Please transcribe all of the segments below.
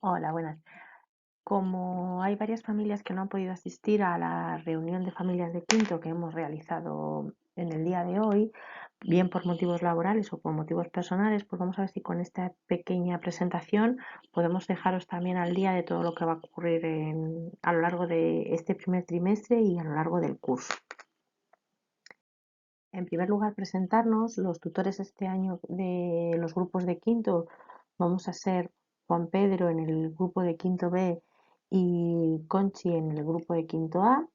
Hola, buenas. Como hay varias familias que no han podido asistir a la reunión de familias de quinto que hemos realizado en el día de hoy, bien por motivos laborales o por motivos personales, pues vamos a ver si con esta pequeña presentación podemos dejaros también al día de todo lo que va a ocurrir a lo largo de este primer trimestre y a lo largo del curso. En primer lugar, presentarnos. Los tutores este año de los grupos de quinto vamos a ser Juan Pedro en el grupo de quinto B y Conchi en el grupo de quinto A.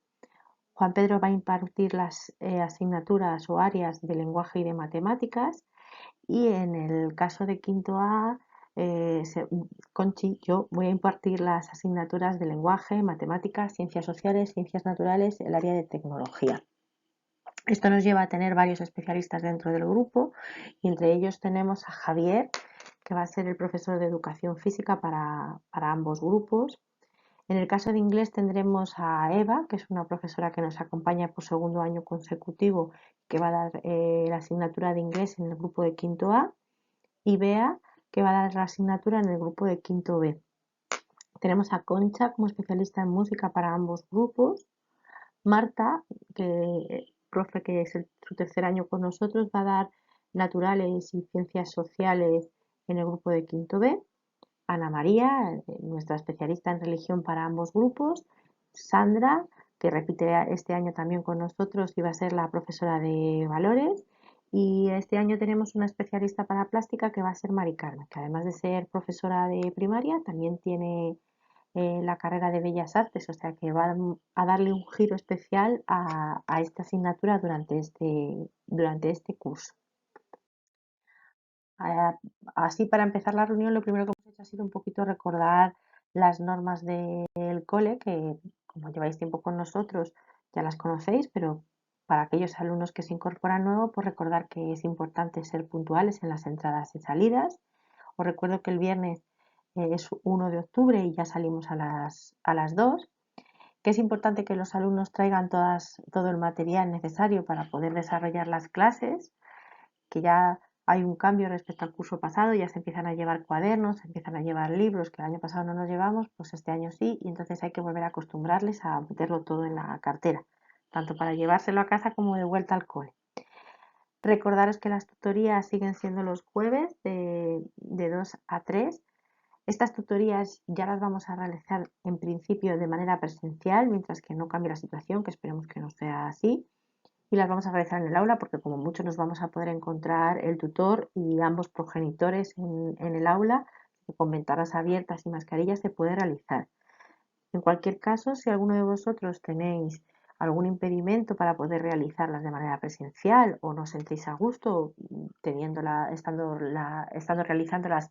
Juan Pedro va a impartir las asignaturas o áreas de lenguaje y de matemáticas, y en el caso de quinto A, Conchi, yo voy a impartir las asignaturas de lenguaje, matemáticas, ciencias sociales, ciencias naturales, el área de tecnología. Esto nos lleva a tener varios especialistas dentro del grupo, y entre ellos tenemos a Javier, que va a ser el profesor de educación física para ambos grupos. En el caso de inglés tendremos a Eva, que es una profesora que nos acompaña por segundo año consecutivo, que va a dar la asignatura de inglés en el grupo de quinto A, y Bea, que va a dar la asignatura en el grupo de quinto B. Tenemos a Concha como especialista en música para ambos grupos. Marta, profe que es su tercer año con nosotros, va a dar naturales y ciencias sociales en el grupo de quinto B. Ana María, nuestra especialista en religión para ambos grupos. Sandra, que repite este año también con nosotros y va a ser la profesora de valores. Y este año tenemos una especialista para plástica que va a ser Mari Carmen, que además de ser profesora de primaria, también tiene la carrera de Bellas Artes, o sea que va a darle un giro especial a esta asignatura durante este curso. Así, para empezar la reunión, lo primero que hemos hecho ha sido un poquito recordar las normas del cole, que como lleváis tiempo con nosotros ya las conocéis, pero para aquellos alumnos que se incorporan nuevo, pues recordar que es importante ser puntuales en las entradas y salidas. Os recuerdo que el viernes es 1 de octubre y ya salimos a las 2, que es importante que los alumnos traigan todo el material necesario para poder desarrollar las clases, que ya hay un cambio respecto al curso pasado, ya se empiezan a llevar cuadernos, se empiezan a llevar libros que el año pasado no nos llevamos, pues este año sí, y entonces hay que volver a acostumbrarles a meterlo todo en la cartera, tanto para llevárselo a casa como de vuelta al cole. Recordaros que las tutorías siguen siendo los jueves de 2 a 3. Estas tutorías ya las vamos a realizar en principio de manera presencial, mientras que no cambie la situación, que esperemos que no sea así, y las vamos a realizar en el aula porque como mucho nos vamos a poder encontrar el tutor y ambos progenitores en el aula, con ventanas abiertas y mascarillas se puede realizar. En cualquier caso, si alguno de vosotros tenéis algún impedimento para poder realizarlas de manera presencial o no os sentís a gusto estando realizándolas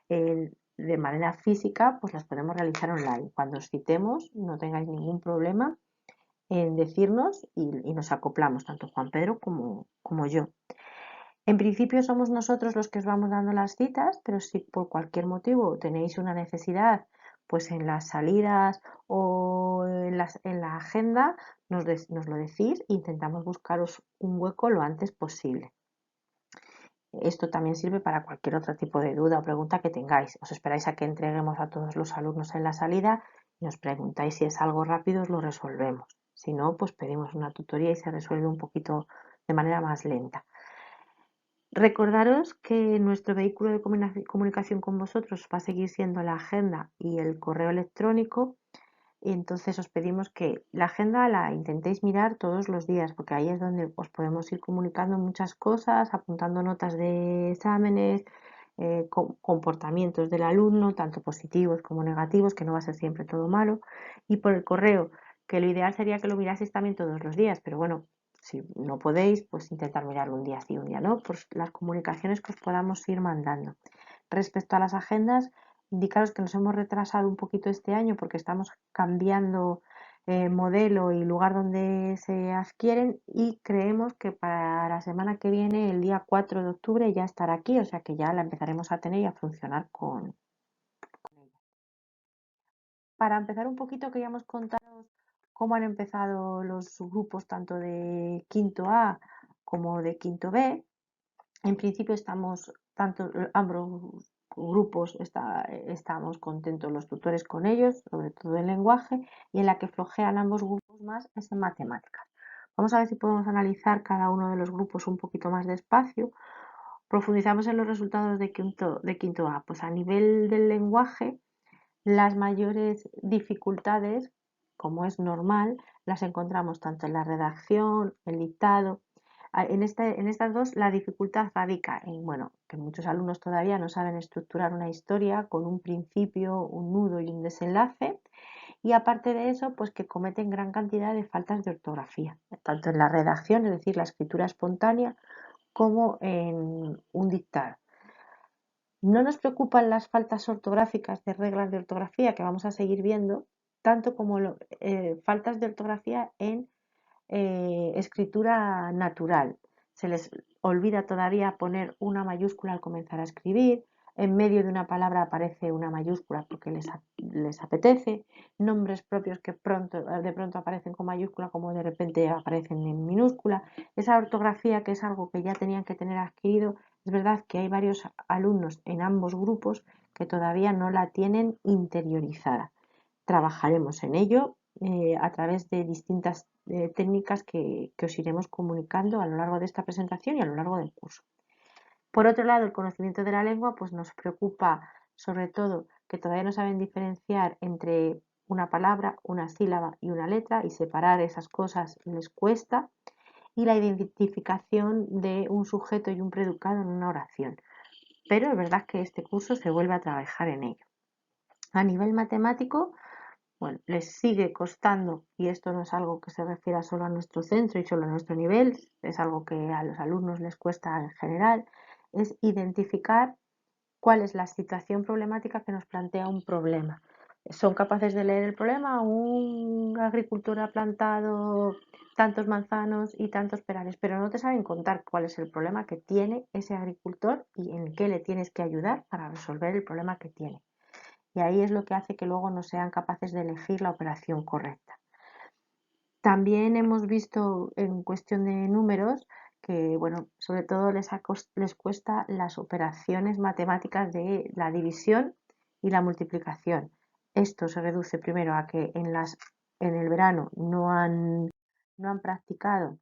de manera física, pues las podemos realizar online. Cuando os citemos, no tengáis ningún problema en decirnos y nos acoplamos, tanto Juan Pedro como yo. En principio somos nosotros los que os vamos dando las citas, pero si por cualquier motivo tenéis una necesidad, pues en las salidas o en la agenda nos lo decís e intentamos buscaros un hueco lo antes posible. Esto también sirve para cualquier otro tipo de duda o pregunta que tengáis. Os esperáis a que entreguemos a todos los alumnos en la salida y nos preguntáis si es algo rápido, os lo resolvemos. Si no, pues pedimos una tutoría y se resuelve un poquito de manera más lenta. Recordaros que nuestro vehículo de comunicación con vosotros va a seguir siendo la agenda y el correo electrónico, y entonces os pedimos que la agenda la intentéis mirar todos los días, porque ahí es donde os podemos ir comunicando muchas cosas, apuntando notas de exámenes, comportamientos del alumno, tanto positivos como negativos, que no va a ser siempre todo malo, y por el correo, que lo ideal sería que lo miraseis también todos los días, pero bueno, si no podéis, pues intentar mirarlo un día sí, un día no, por las comunicaciones que os podamos ir mandando. Respecto a las agendas, indicaros que nos hemos retrasado un poquito este año porque estamos cambiando modelo y lugar donde se adquieren, y creemos que para la semana que viene, el día 4 de octubre, ya estará aquí, o sea que ya la empezaremos a tener y a funcionar con ella. Para empezar un poquito, queríamos contaros cómo han empezado los grupos tanto de quinto A como de quinto B. En principio estamos tanto ambos grupos estamos contentos los tutores con ellos, sobre todo en lenguaje, y en la que flojean ambos grupos más es en matemáticas. Vamos a ver si podemos analizar cada uno de los grupos un poquito más despacio. Profundizamos en los resultados de quinto A. Pues a nivel del lenguaje, las mayores dificultades, como es normal, las encontramos tanto en la redacción, el dictado. En estas dos, la dificultad radica en, bueno, que muchos alumnos todavía no saben estructurar una historia con un principio, un nudo y un desenlace. Y aparte de eso, pues que cometen gran cantidad de faltas de ortografía, tanto en la redacción, es decir, la escritura espontánea, como en un dictado. No nos preocupan las faltas ortográficas de reglas de ortografía que vamos a seguir viendo, tanto como faltas de ortografía en escritura natural. Se les olvida todavía poner una mayúscula al comenzar a escribir, en medio de una palabra aparece una mayúscula porque les apetece, nombres propios que de pronto aparecen con mayúscula como de repente aparecen en minúscula. Esa ortografía, que es algo que ya tenían que tener adquirido, es verdad que hay varios alumnos en ambos grupos que todavía no la tienen interiorizada. Trabajaremos en ello a través de distintas técnicas que os iremos comunicando a lo largo de esta presentación y a lo largo del curso. Por otro lado, el conocimiento de la lengua pues nos preocupa sobre todo que todavía no saben diferenciar entre una palabra, una sílaba y una letra, y separar esas cosas les cuesta, y la identificación de un sujeto y un predicado en una oración. Pero es verdad que este curso se vuelve a trabajar en ello. A nivel matemático, bueno, les sigue costando, y esto no es algo que se refiera solo a nuestro centro y solo a nuestro nivel, es algo que a los alumnos les cuesta en general, es identificar cuál es la situación problemática que nos plantea un problema. Son capaces de leer el problema: un agricultor ha plantado tantos manzanos y tantos perales, pero no te saben contar cuál es el problema que tiene ese agricultor y en qué le tienes que ayudar para resolver el problema que tiene. Y ahí es lo que hace que luego no sean capaces de elegir la operación correcta. También hemos visto en cuestión de números que, bueno, sobre todo les cuesta las operaciones matemáticas de la división y la multiplicación. Esto se reduce primero a que en el verano no han practicado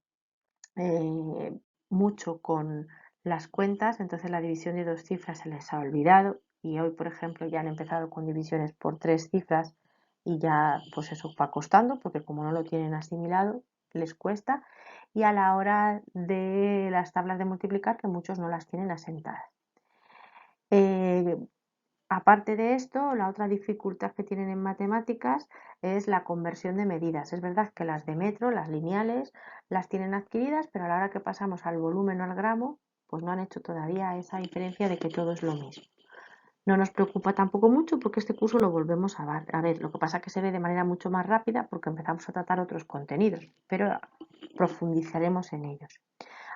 mucho con las cuentas, entonces la división de 2 cifras se les ha olvidado, y hoy, por ejemplo, ya han empezado con divisiones por 3 cifras y ya pues eso va costando porque como no lo tienen asimilado les cuesta, y a la hora de las tablas de multiplicar, que muchos no las tienen asentadas. Aparte de esto, la otra dificultad que tienen en matemáticas es la conversión de medidas. Es verdad que las de metro, las lineales, las tienen adquiridas, pero a la hora que pasamos al volumen o al gramo, pues no han hecho todavía esa diferencia de que todo es lo mismo. No nos preocupa tampoco mucho porque este curso lo volvemos a ver. Lo que pasa es que se ve de manera mucho más rápida porque empezamos a tratar otros contenidos, pero profundizaremos en ellos.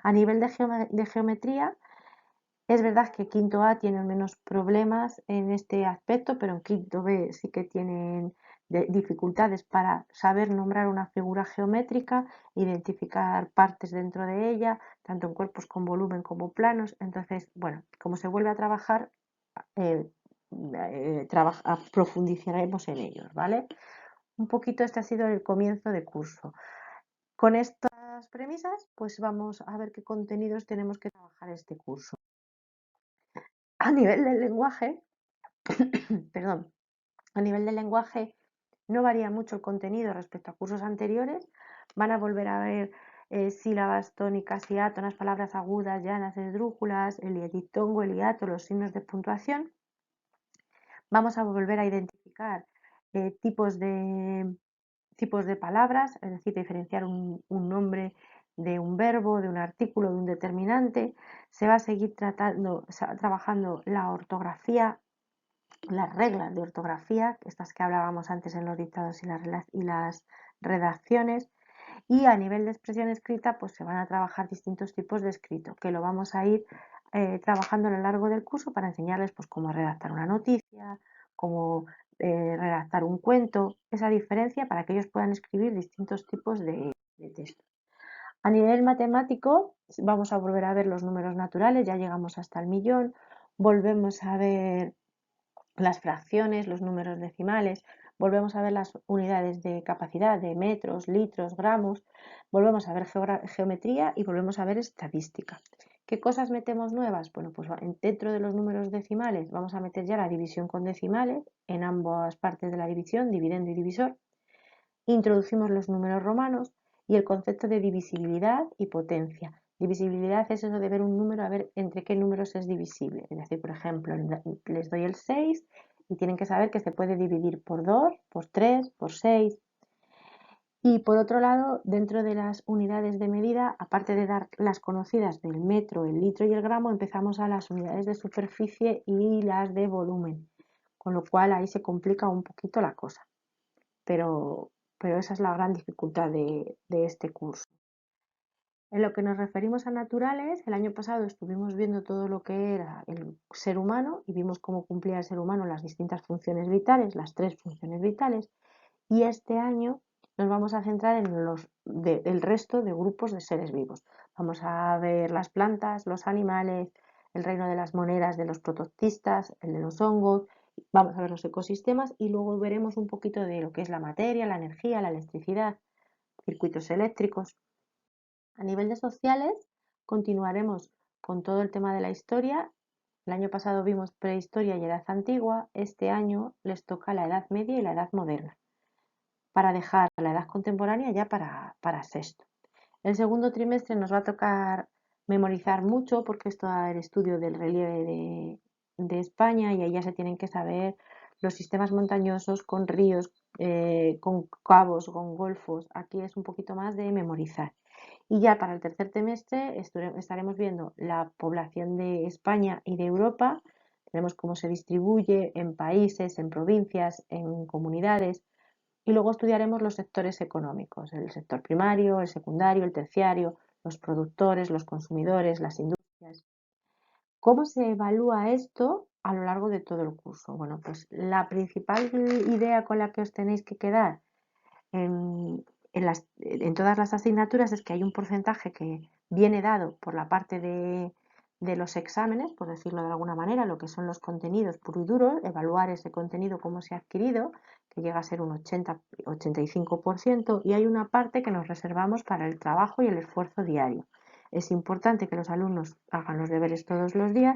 A nivel de geometría, es verdad que quinto A tiene menos problemas en este aspecto, pero en quinto B sí que tienen dificultades para saber nombrar una figura geométrica, identificar partes dentro de ella, tanto en cuerpos con volumen como planos. Entonces, bueno, como se vuelve a trabajar, eh, profundizaremos en ellos, ¿vale? Un poquito este ha sido el comienzo de curso. Con estas premisas, pues vamos a ver qué contenidos tenemos que trabajar este curso. A nivel del lenguaje, perdón, a nivel del lenguaje no varía mucho el contenido respecto a cursos anteriores. Van a volver a ver sílabas tónicas y átonas, palabras agudas, llanas, esdrújulas, el diptongo, el hiato, los signos de puntuación. Vamos a volver a identificar tipos de palabras, es decir, diferenciar un nombre de un verbo, de un artículo, de un determinante. Se va a seguir trabajando la ortografía, las reglas de ortografía, estas que hablábamos antes en los dictados y las redacciones. Y a nivel de expresión escrita, pues se van a trabajar distintos tipos de escrito, que lo vamos a ir trabajando a lo largo del curso para enseñarles pues cómo redactar una noticia, cómo redactar un cuento, esa diferencia para que ellos puedan escribir distintos tipos de texto. A nivel matemático, vamos a volver a ver los números naturales, ya llegamos hasta el millón, volvemos a ver las fracciones, los números decimales, volvemos a ver las unidades de capacidad de metros, litros, gramos, volvemos a ver geometría y volvemos a ver estadística. ¿Qué cosas metemos nuevas? Bueno, pues dentro de los números decimales vamos a meter ya la división con decimales en ambas partes de la división, dividendo y divisor. Introducimos los números romanos y el concepto de divisibilidad y potencia. Divisibilidad es eso de ver un número, a ver entre qué números es divisible. Es decir, por ejemplo, les doy el 6 y tienen que saber que se puede dividir por 2, por 3, por 6. Y por otro lado, dentro de las unidades de medida, aparte de dar las conocidas del metro, el litro y el gramo, empezamos a las unidades de superficie y las de volumen, con lo cual ahí se complica un poquito la cosa. Pero esa es la gran dificultad de este curso. En lo que nos referimos a naturales, el año pasado estuvimos viendo todo lo que era el ser humano y vimos cómo cumplía el ser humano las distintas funciones vitales, las 3 funciones vitales, y este año nos vamos a centrar en el resto de grupos de seres vivos. Vamos a ver las plantas, los animales, el reino de las monedas, de los prototistas, el de los hongos, vamos a ver los ecosistemas y luego veremos un poquito de lo que es la materia, la energía, la electricidad, circuitos eléctricos. A nivel de sociales, continuaremos con todo el tema de la historia. El año pasado vimos prehistoria y edad antigua, este año les toca la edad media y la edad moderna, para dejar la edad contemporánea ya para sexto. El segundo trimestre nos va a tocar memorizar mucho porque es todo el estudio del relieve de España y ahí ya se tienen que saber los sistemas montañosos con ríos, con cabos, con golfos. Aquí es un poquito más de memorizar. Y ya para el tercer trimestre estaremos viendo la población de España y de Europa. Tenemos cómo se distribuye en países, en provincias, en comunidades. Y luego estudiaremos los sectores económicos, el sector primario, el secundario, el terciario, los productores, los consumidores, las industrias. ¿Cómo se evalúa esto a lo largo de todo el curso? Bueno, pues la principal idea con la que os tenéis que quedar en todas las asignaturas es que hay un porcentaje que viene dado por la parte de los exámenes, por decirlo de alguna manera, lo que son los contenidos puro y duro, evaluar ese contenido, cómo se ha adquirido, que llega a ser un 80-85%, y hay una parte que nos reservamos para el trabajo y el esfuerzo diario. Es importante que los alumnos hagan los deberes todos los días,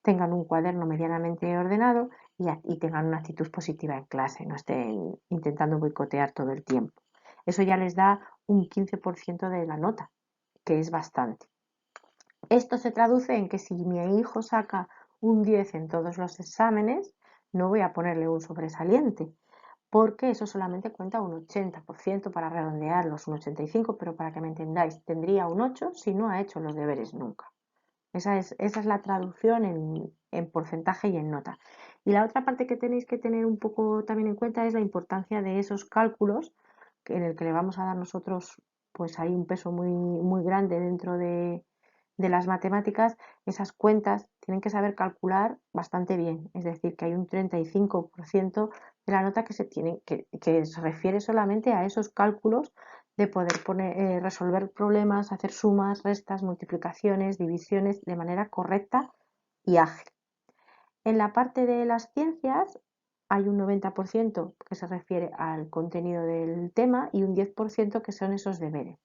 tengan un cuaderno medianamente ordenado y tengan una actitud positiva en clase, no estén intentando boicotear todo el tiempo. Eso ya les da un 15% de la nota, que es bastante. Esto se traduce en que si mi hijo saca un 10 en todos los exámenes, no voy a ponerle un sobresaliente, porque eso solamente cuenta un 80% para redondearlos, un 85%, pero para que me entendáis, tendría un 8 si no ha hecho los deberes nunca. Esa es la traducción en porcentaje y en nota. Y la otra parte que tenéis que tener un poco también en cuenta es la importancia de esos cálculos en el que le vamos a dar nosotros, pues hay un peso muy grande dentro de las matemáticas. Esas cuentas tienen que saber calcular bastante bien, es decir, que hay un 35% de la nota que se refiere solamente a esos cálculos de poder resolver problemas, hacer sumas, restas, multiplicaciones, divisiones de manera correcta y ágil. En la parte de las ciencias hay un 90% que se refiere al contenido del tema y un 10% que son esos deberes.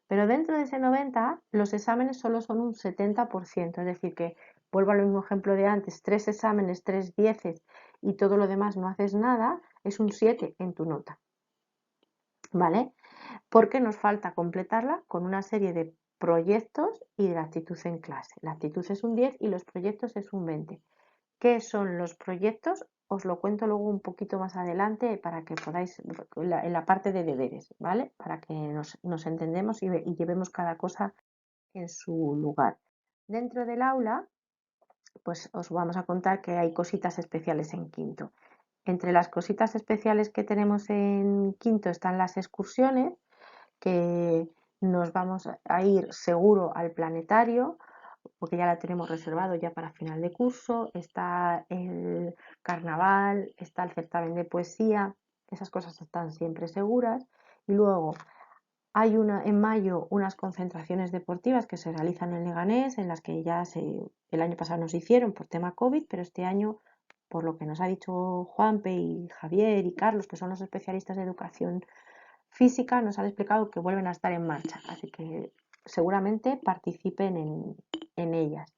Pero dentro de ese 90, los exámenes solo son un 70%, es decir, que vuelvo al mismo ejemplo de antes, 3 exámenes, 3 dieces y todo lo demás no haces nada, es un 7 en tu nota. ¿Vale? Porque nos falta completarla con una serie de proyectos y de la actitud en clase. La actitud es un 10 y los proyectos es un 20. ¿Qué son los proyectos? Os lo cuento luego un poquito más adelante para que podáis, en la parte de deberes, ¿vale? Para que nos entendemos y llevemos cada cosa en su lugar. Dentro del aula, pues os vamos a contar que hay cositas especiales en quinto. Entre las cositas especiales que tenemos en quinto están las excursiones, que nos vamos a ir seguro al planetario, porque ya la tenemos reservado ya para final de curso, está el carnaval, está el certamen de poesía, esas cosas están siempre seguras. Y luego Hay en mayo unas concentraciones deportivas que se realizan en Leganés, en las que el año pasado no se hicieron por tema COVID, pero este año, por lo que nos ha dicho Juanpe y Javier y Carlos, que son los especialistas de educación física, nos han explicado que vuelven a estar en marcha, así que seguramente participen en ellas.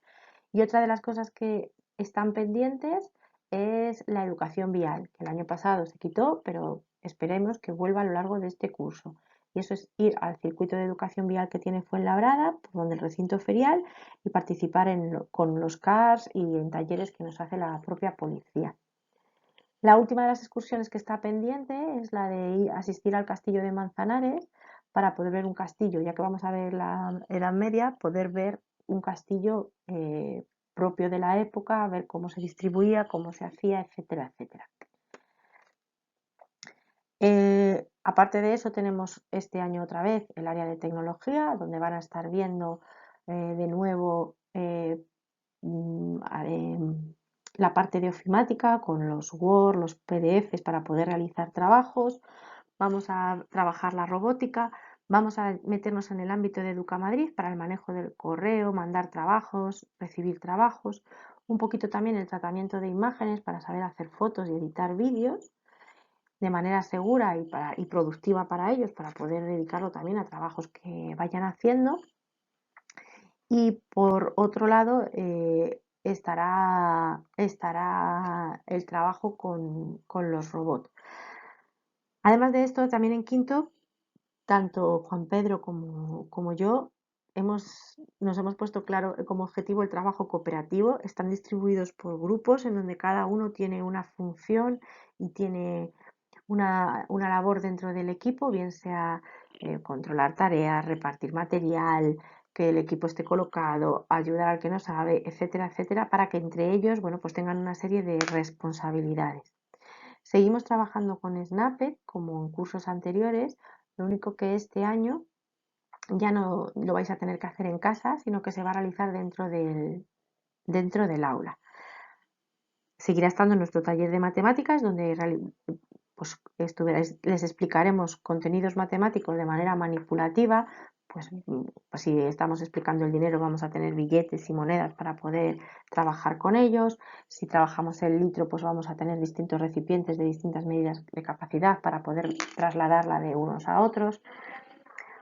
Y otra de las cosas que están pendientes es la educación vial, que el año pasado se quitó, pero esperemos que vuelva a lo largo de este curso. Y eso es ir al circuito de educación vial que tiene Fuenlabrada, por donde el recinto ferial, y participar con los CARS y en talleres que nos hace la propia policía. La última de las excursiones que está pendiente es la de asistir al castillo de Manzanares para poder ver un castillo, ya que vamos a ver la Edad Media, poder ver un castillo propio de la época, ver cómo se distribuía, cómo se hacía, etcétera, etcétera. Aparte de eso, tenemos este año otra vez el área de tecnología, donde van a estar viendo de nuevo la parte de ofimática con los Word, los PDFs para poder realizar trabajos. Vamos a trabajar la robótica, vamos a meternos en el ámbito de Educamadrid para el manejo del correo, mandar trabajos, recibir trabajos, un poquito también el tratamiento de imágenes para saber hacer fotos y editar vídeos de manera segura y productiva para ellos, para poder dedicarlo también a trabajos que vayan haciendo. Y por otro lado, estará el trabajo con los robots. Además de esto, también en quinto, tanto Juan Pedro como yo nos hemos puesto claro como objetivo el trabajo cooperativo. Están distribuidos por grupos en donde cada uno tiene una función y tiene una labor dentro del equipo, bien sea controlar tareas, repartir material, que el equipo esté colocado, ayudar al que no sabe, etcétera, etcétera, para que entre ellos, bueno, pues tengan una serie de responsabilidades. Seguimos trabajando con Snapet como en cursos anteriores, lo único que este año ya no lo vais a tener que hacer en casa, sino que se va a realizar dentro del aula. Seguirá estando en nuestro taller de matemáticas, donde pues, les explicaremos contenidos matemáticos de manera manipulativa. Pues si estamos explicando el dinero, vamos a tener billetes y monedas para poder trabajar con ellos. Si trabajamos el litro, pues vamos a tener distintos recipientes de distintas medidas de capacidad para poder trasladarla de unos a otros.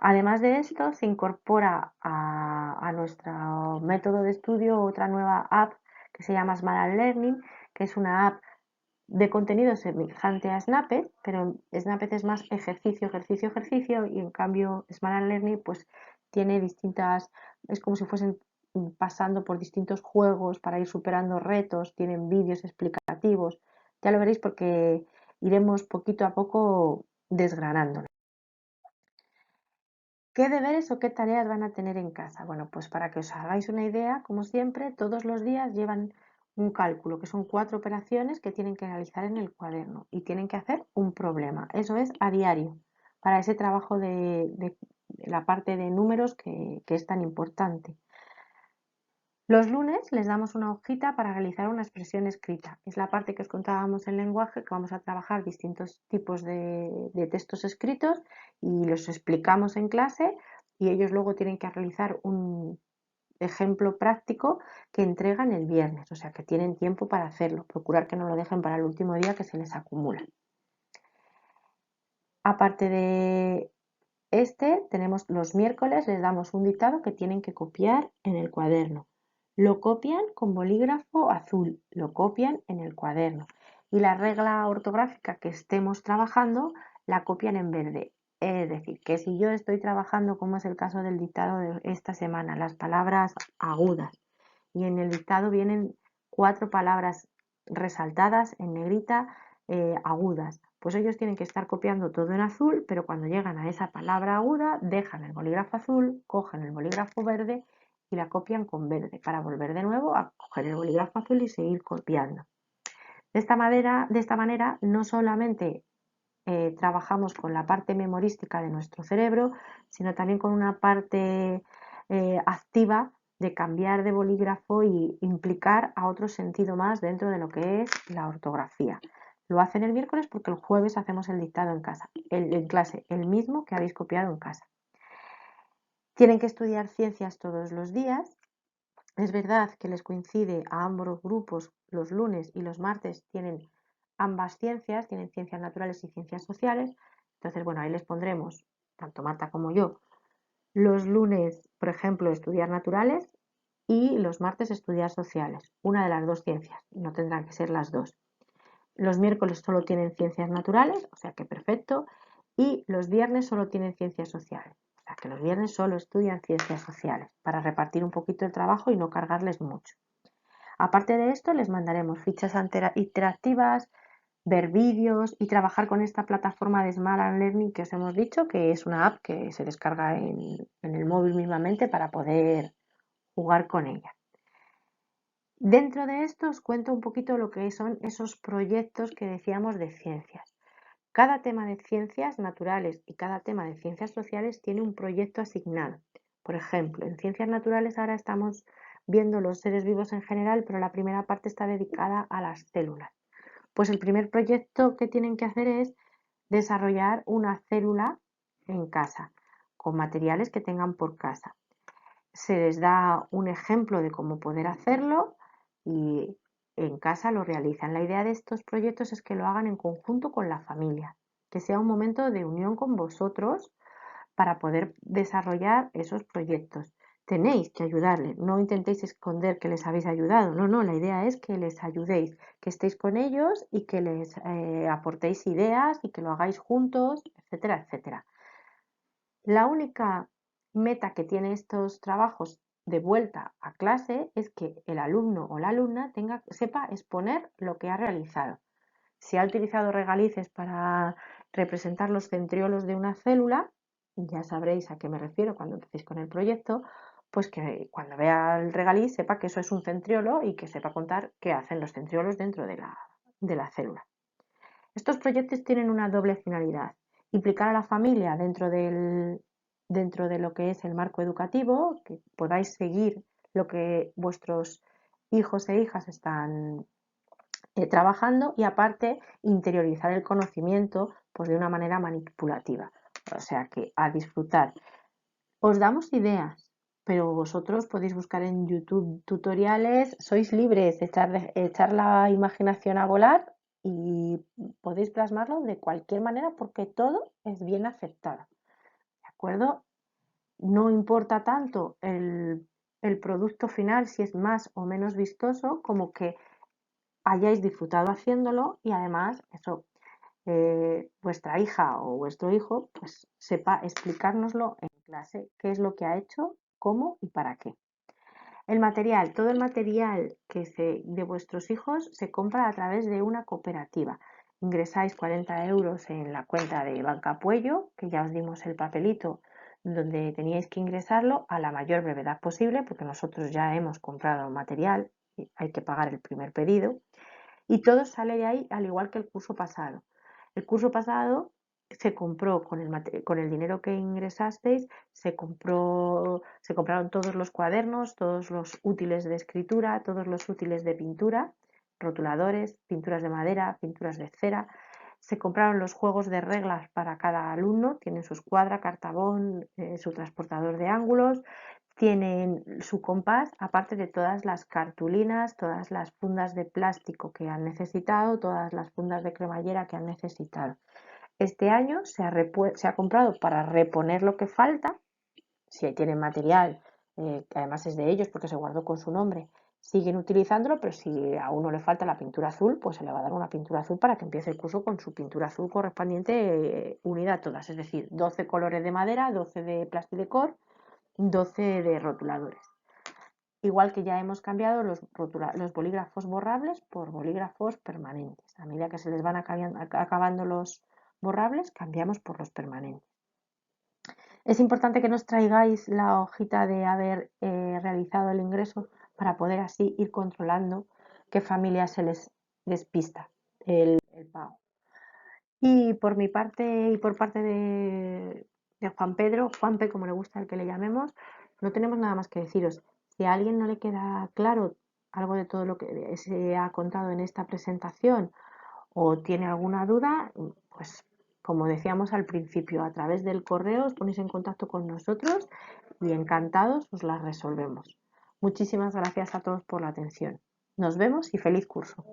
Además de esto, se incorpora a nuestro método de estudio otra nueva app que se llama Smart Learning, que es una app de contenido semejante a Snapet, pero Snapet es más ejercicio, ejercicio, ejercicio, y en cambio Smart Learning pues tiene es como si fuesen pasando por distintos juegos para ir superando retos, tienen vídeos explicativos, ya lo veréis porque iremos poquito a poco desgranándolo. ¿Qué deberes o qué tareas van a tener en casa? Bueno, pues para que os hagáis una idea, como siempre, todos los días llevan un cálculo, que son 4 operaciones que tienen que realizar en el cuaderno y tienen que hacer un problema. Eso es a diario, para ese trabajo de la parte de números que es tan importante. Los lunes les damos una hojita para realizar una expresión escrita. Es la parte que os contábamos en lenguaje, que vamos a trabajar distintos tipos de textos escritos y los explicamos en clase y ellos luego tienen que realizar un ejemplo práctico que entregan el viernes, o sea que tienen tiempo para hacerlo. Procurar que no lo dejen para el último día que se les acumula. Aparte de tenemos los miércoles, les damos un dictado que tienen que copiar en el cuaderno. Lo copian con bolígrafo azul, lo copian en el cuaderno. Y la regla ortográfica que estemos trabajando la copian en verde. Es decir, que si yo estoy trabajando, como es el caso del dictado de esta semana, las palabras agudas, y en el dictado vienen 4 palabras resaltadas en negrita agudas, pues ellos tienen que estar copiando todo en azul, pero cuando llegan a esa palabra aguda, dejan el bolígrafo azul, cogen el bolígrafo verde y la copian con verde, para volver de nuevo a coger el bolígrafo azul y seguir copiando. De esta manera no solamente trabajamos con la parte memorística de nuestro cerebro, sino también con una parte activa de cambiar de bolígrafo y implicar a otro sentido más dentro de lo que es la ortografía. Lo hacen el miércoles porque el jueves hacemos el dictado en casa, en clase, el mismo que habéis copiado en casa. Tienen que estudiar ciencias todos los días. Es verdad que les coincide a ambos grupos los lunes y los martes tienen ambas ciencias, tienen ciencias naturales y ciencias sociales. Entonces, bueno, ahí les pondremos, tanto Marta como yo, los lunes, por ejemplo, estudiar naturales y los martes estudiar sociales, una de las dos ciencias, no tendrán que ser las dos. Los miércoles solo tienen ciencias naturales, o sea que perfecto, y los viernes solo tienen ciencias sociales, o sea que los viernes solo estudian ciencias sociales para repartir un poquito el trabajo y no cargarles mucho. Aparte de esto, les mandaremos fichas interactivas, ver vídeos y trabajar con esta plataforma de Smart and Learning que os hemos dicho, que es una app que se descarga en el móvil mismamente para poder jugar con ella. Dentro de esto os cuento un poquito lo que son esos proyectos que decíamos de ciencias. Cada tema de ciencias naturales y cada tema de ciencias sociales tiene un proyecto asignado. Por ejemplo, en ciencias naturales ahora estamos viendo los seres vivos en general, pero la primera parte está dedicada a las células. Pues el primer proyecto que tienen que hacer es desarrollar una célula en casa, con materiales que tengan por casa. Se les da un ejemplo de cómo poder hacerlo y en casa lo realizan. La idea de estos proyectos es que lo hagan en conjunto con la familia, que sea un momento de unión con vosotros para poder desarrollar esos proyectos. Tenéis que ayudarles, no intentéis esconder que les habéis ayudado, no, la idea es que les ayudéis, que estéis con ellos y que les aportéis ideas y que lo hagáis juntos, etcétera, etcétera. La única meta que tiene estos trabajos de vuelta a clase es que el alumno o la alumna sepa exponer lo que ha realizado. Si ha utilizado regalices para representar los centriolos de una célula, ya sabréis a qué me refiero cuando empecéis con el proyecto, pues que cuando vea el regaliz sepa que eso es un centriolo y que sepa contar qué hacen los centriolos dentro de la célula. Estos proyectos tienen una doble finalidad: implicar a la familia dentro de lo que es el marco educativo, que podáis seguir lo que vuestros hijos e hijas están trabajando, y aparte interiorizar el conocimiento pues de una manera manipulativa, o sea que a disfrutar. Os damos ideas, pero vosotros podéis buscar en YouTube tutoriales, sois libres, echar la imaginación a volar y podéis plasmarlo de cualquier manera porque todo es bien aceptado, ¿de acuerdo? No importa tanto el producto final, si es más o menos vistoso, como que hayáis disfrutado haciéndolo y además eso, vuestra hija o vuestro hijo pues sepa explicárnoslo en clase, qué es lo que ha hecho, cómo y para qué. El material, todo el material de vuestros hijos se compra a través de una cooperativa. Ingresáis 40 euros en la cuenta de Banca Puello, que ya os dimos el papelito donde teníais que ingresarlo a la mayor brevedad posible, porque nosotros ya hemos comprado material y hay que pagar el primer pedido. Y todo sale de ahí, al igual que el curso pasado. El curso pasado se compró con el dinero que ingresasteis, se compraron todos los cuadernos, todos los útiles de escritura, todos los útiles de pintura, rotuladores, pinturas de madera, pinturas de cera. Se compraron los juegos de reglas para cada alumno, tienen su escuadra, cartabón, su transportador de ángulos, tienen su compás, aparte de todas las cartulinas, todas las fundas de plástico que han necesitado, todas las fundas de cremallera que han necesitado. Este año se ha comprado para reponer lo que falta, si tienen material, que además es de ellos porque se guardó con su nombre, siguen utilizándolo, pero si a uno le falta la pintura azul, pues se le va a dar una pintura azul para que empiece el curso con su pintura azul correspondiente, unida a todas, es decir, 12 colores de madera, 12 de plastidecor, 12 de rotuladores. Igual que ya hemos cambiado los bolígrafos borrables por bolígrafos permanentes. A medida que se les van acabando los borrables, cambiamos por los permanentes. Es importante que nos traigáis la hojita de haber realizado el ingreso para poder así ir controlando qué familias se les despista el pago. Y por mi parte y por parte de Juan Pedro, Juanpe como le gusta el que le llamemos, no tenemos nada más que deciros. Si a alguien no le queda claro algo de todo lo que se ha contado en esta presentación o tiene alguna duda, pues como decíamos al principio, a través del correo os ponéis en contacto con nosotros y encantados os las resolvemos. Muchísimas gracias a todos por la atención. Nos vemos y feliz curso.